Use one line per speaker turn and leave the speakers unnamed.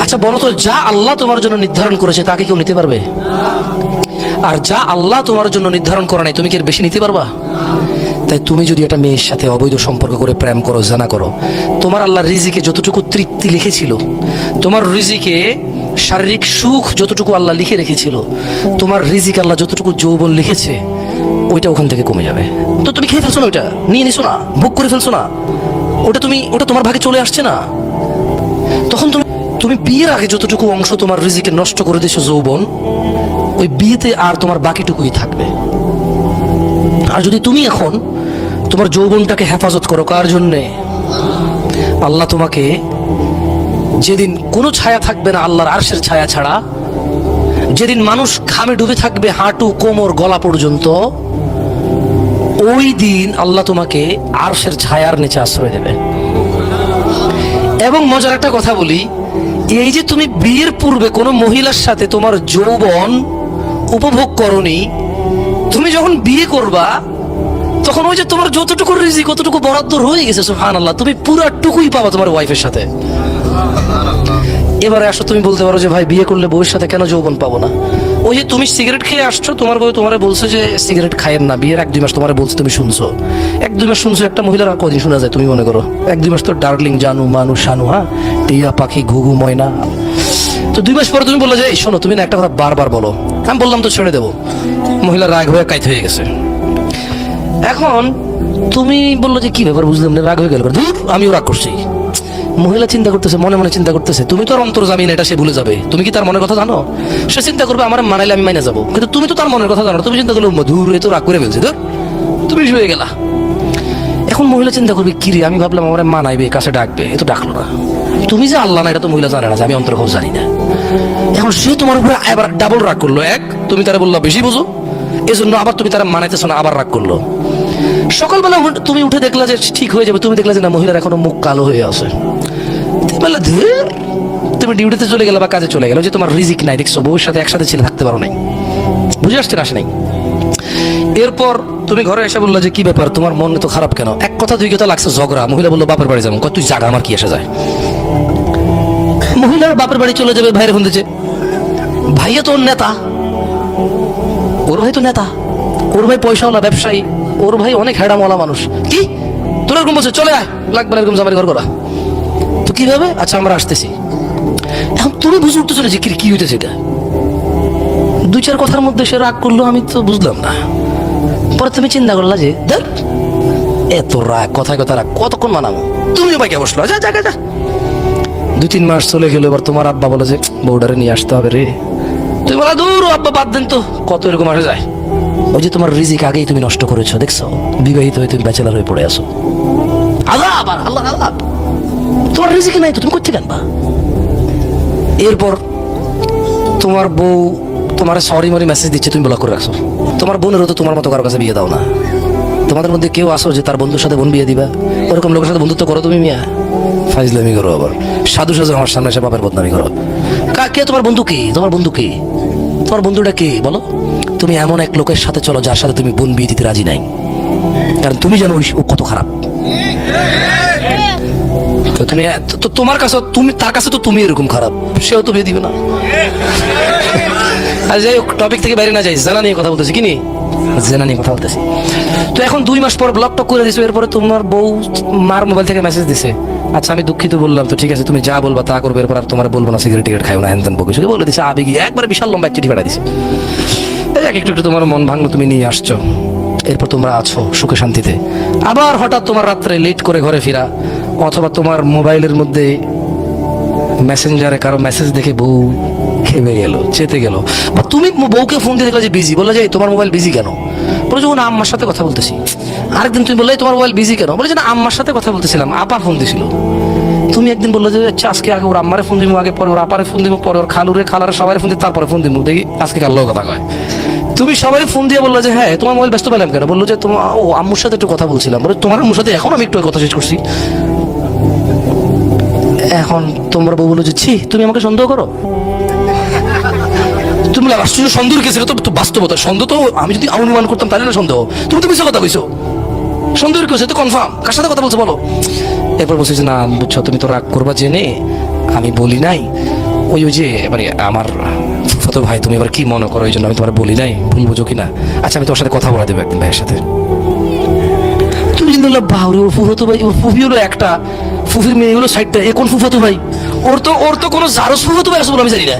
আচ্ছা বলো তো, যা আল্লাহ তোমার জন্য নির্ধারণ করেছে তাকে কেউ নিতে পারবে? আর যা আল্লাহ তোমার জন্য নির্ধারণ করে নাই তুমি কি এর বেশি নিতে পারবা? তাই তুমি যদি একটা মেয়ের সাথে অবৈধ সম্পর্ক করে প্রেম করো, জানা করো, তোমার আল্লাহর রিজিকে যতটুকু তৃপ্তি লিখেছিল, তোমার রিজিকে শারীরিক সুখ যতটুকু আল্লাহ লিখে রেখেছিল, তোমার রিজিক আল্লাহ যতটুকু যৌবন লিখেছে, ওইটা ওখান থেকে কমে যাবে। তো তুমি খেয়ে ফেলছো না, ওইটা নিয়ে নিছো না, ভোগ করে ফেলছো না, ওটা তোমার ভাগে চলে আসছে না। তখন তুমি বিয়ের আগে যতটুকু অংশ তোমার রিজিকে নষ্ট করে দিয়েছো যৌবন, ওই বিয়েতে আর তোমার বাকিটুকুই থাকবে। আর যদি তুমি এখন তোমার যৌবনটাকে হেফাজত করো, কার জন্যে? আল্লাহ তোমাকে যেদিন কোনো ছায়া থাকবে না আল্লাহর আরশের ছায়া ছাড়া, যেদিন মানুষ ঘামে ডুবে থাকবে হাঁটু কোমর গলা পর্যন্ত, ওই দিন আল্লাহ তোমাকে আরশের ছায়ার নিচে আশ্রয় দেবে। এবং মজার একটা কথা বলি, এই যে তুমি বিয়ের পূর্বে কোনো মহিলার সাথে তোমার যৌবন উপভোগ করনি, তুমি যখন বিয়ে করবা তখন ওই যে তোমার যতটুকু রিজিক কতটুকু বরাদ্দ রয়ে গেছে, সুবহানাল্লাহ, তুমি পুরাটুকুই পাবা তোমার ওয়াইফের সাথে। এবারে আসো, তুমি বলতে পারো যে ভাই বিয়ে করলে বউয়ের সাথে কেন যৌবন পাবো না? ওই যে তুমি সিগারেট খেয়ে আসছো, তোমার বউ তোমারে বলছে যে সিগারেট খায়েন না, বিয়ের 1-2 মাস তোমারে বলছে, তুমি শুনছো, 1-2 মাস শুনছো। একটা মহিলার আর কদিন শোনা যায় তুমি মনে করো? 1-2 মাস তো ডার্লিং, জানু, মানু, শানু, হ্যাঁ, টিয়া পাখি, ঘুঘু, ময়না। তো 2 মাস পরে তুমি বললে যে এই শোনো, তুমি না একটা কথা বারবার বলো, আমি বললাম তো ছেড়ে দেবো। মহিলা রাগ হয়ে কাইত হয়ে গেছে। এখন তুমি বললো যে কি ব্যাপার, বুঝলাম না, রাগ হয়ে গেল, ধুর আমিও রাগ করছি। মহিলা চিন্তা করতেছে, মনে মনে চিন্তা করতেছে, তুমি তো আর অন্তর্জামী না, এটা সে ভুলে যাবে। তুমি কি তার মনের কথা জানো? সে চিন্তা করবে আমার মানাইলে আমি মাইনে যাবো, কিন্তু তুমি তো তার মনের কথা জানো। তুমি চিন্তা করলে ধুর এ তো রাগ করে ফেলছে, ধর তুমি শুয়ে গেলা। এখন মহিলা চিন্তা করবে কি রে, আমি ভাবলাম আমার মানাইবে, কাছে ডাকবে, এ তো ডাকলো না। তুমি যে আল্লাহ না, এটা তো মহিলা জানে না যে আমি অন্তর্ভাব জানি না। এখন সে তোমার উপরে আবার ডাবল রাগ করলো। এক, তুমি তারা বললো বেশি বুঝো, এজন্য আবার তুমি তারা মানাইতেছো না, আবার রাগ করলো। সকালবেলা তুমি উঠে দেখলা যে ঠিক হয়ে যাবে, তুমি দেখলা যে না, মহিলার এখনো মুখ কালো হয়ে আছে। তুমি ডিউটিতে চলে গেলে বা কাজে চলে গেলো, যে তোমার রিজিক নাই, দেখছো বউর সাথে একসাথে ছেলে থাকতে পারো নাই, বুঝে আসছে না, আসে নাই। এরপর তুমি ঘরে এসে বললো যে কি ব্যাপার, তোমার মন তো খারাপ কেন? 1 কথা 2 কথা লাগছে ঝগড়া। মহিলা বললো বাপের বাড়ি যাবো। তুই জাগা, আমার কি এসে যায়? মহিলার বাপের বাড়ি চলে যাবে, ভাইয়ের ফোন দিচ্ছে, ভাইয়া তো ওর নেতা, ওর ভাই তো নেতা, ওর ভাই পয়সাওয়ালা ব্যবসায়ী, ওর ভাই অনেক হেডামওয়ালা মানুষ। কি তোর এরকম বলছে, চলে আয়, লাগবে না এরকম জামাই ঘর করা। তো কিভাবে? আচ্ছা আমরা আসতেছি। এখন তুমি বুঝে উঠতে চলেছি কি হইতেছে এটা। 2-4 কথার মধ্যে সে রাগ করলো, আমি তো বুঝলাম না। পরে তুমি চিন্তা করলা যে দেখ এত রাগ, কথায় কথা রাগ, কতক্ষণ মানাবো? তুমিও বাইকে বসলো, যা যা যা। 2-3 মাস চলে গেল। এবার তোমার আব্বা বলে যে বউডারে নিয়ে আসতে হবে রে। তুমি বলা দূর আব্বা বাদ দেন তো, কত এরকম আসে যায়। ওই যে তোমার রিজিক আগেই তুমি নষ্ট করেছো, দেখছো, বিবাহিত হয়ে তুমি ব্যাচেলার হয়ে পড়ে আছো। আল্লাহ আল্লাহ আল্লাহ, তোমার রিজিক নাই তো তুমি করতে কেনবা? এরপর তোমার বউ তোমার সরি মরি মেসেজ দিচ্ছে, তুমি ব্লক করে রাখছো। তোমার বোনেরও তো তোমার মতো কারো কাছে বিয়ে দাও না। তোমাদের মধ্যে কেউ আসো যে তার বন্ধুর সাথে বোন বিয়ে দিবা? ওরকম লোকের সাথে বন্ধুত্ব করো তুমি? মিয়া ফাইজলামি করো, আবার সাধু সাজু আমার সামনে এসে বাপের বদনামি করো। কে তোমার বন্ধু? কে তোমার বন্ধু? কে তোমার বন্ধুটা? কে বলো? তুমি এমন এক লোকের সাথে চলো যার সাথে তুমি বোন বিয়ে দিতে রাজি নাই, কারণ তুমি জানো ও কত খারাপ। তুমি তো তোমার কাছে, তুমি তার কাছে তো তুমি এরকম খারাপ, সেও তো বিয়ে দিবে না। আর যাই হোক, টপিক থেকে বাইরে না যাই, জানা নিয়ে কথা বলতেছি। কি নিয়ে? জেনা নিয়ে কথা বলতেছি। তো এখন 2 মাস পর ব্লক টক করে দিছো। এরপরে তোমার বউ মার মোবাইল থেকে মেসেজ দিছে, আচ্ছা আমি দুঃখিত, বললাম তো ঠিক আছে, তুমি যা বলবা তা করবে, এরপর আর তোমার বলবো না, সিগারেট টিগারেট খাইও না, হ্যান ত্যান বকে বলে দিছে। আবেগি একবারে বিশাল লম্বা চিঠি পাঠাই দিছে। একটু একটু তোমার মন ভাঙলো, তুমি নিয়ে আসছো। এরপর তোমরা আছো সুখে শান্তিতে। আবার হঠাৎ তোমার রাত্রে লেট করে ঘরে ফেরা, অথবা তোমার মোবাইলের মধ্যে মেসেঞ্জারে কারো মেসেজ দেখে বউ খেপে গেল, চেতে গেল। বা তুমি বউকে ফোন দিয়ে দেখলে যে বিজি, বললে যে তোমার মোবাইল বিজি কেন? বলে যে না আম্মার সাথে কথা বলতেছি। আরেকদিন তুমি বললে তোমার মোবাইল বিজি কেন? বলে যে না আম্মার সাথে কথা বলতেছিলাম, আপা ফোন দিছিল। তুমি একদিন বললো যে আচ্ছা আজকে আগে ওর আম্মারে ফোন দিব, আগে পরে ওর আপারে ফোন দিব, পরে ওর খালুরে খালারে সবাই ফোন দিব, তারপরে ফোন দিব, দেখি আজকে কার কথা কয়। তুমি সবাই ফোন দিয়ে বললো যে হ্যাঁ তোমার মোবাইল ব্যস্ত পেলাম কেন? বললো যে তোমার আম্মুর সাথে একটু কথা বলছিলাম। বলে তোমার আম্মুর সাথে এখন আমি একটু কথা শেষ করছি। এখন তোমার বউ বললো যে ছি তুমি আমাকে সন্দেহ করো। তুমি আশ্চর্য, সন্দেহ কেছে তো বাস্তবতা। সন্দেহ তো আমি যদি অনুমান করতাম তাহলে না সন্দেহ। তুমি তো মিশে কথা কইছো, সন্দেহ কেছে তো কনফার্ম। কার সাথে কথা বলছো বলো? এরপর বলছে যে না বুঝছো, তুমি তো রাগ করবা জেনে আমি বলি নাই, ওই ওই যে মানে আমার ফুফাতো ভাই, তুমি এবার কি মনে করো, এই জন্য আমি তোমার বলি নাই, ভুল বুঝো কিনা। আচ্ছা আমি তোমার সাথে কথা বলা দেবো একদিন ভাইয়ের সাথে। তুমি চিন্তা করলে বাহুরে, ওর ফুফাতো ভাই, ওর ফুফি হলো একটা, ফুফির মেয়ে হলো 60টা, এ কোন ফুফাতো ভাই? ওর তো কোনো জারস ফুফাতো ভাই আছে বলে আমি জানি না।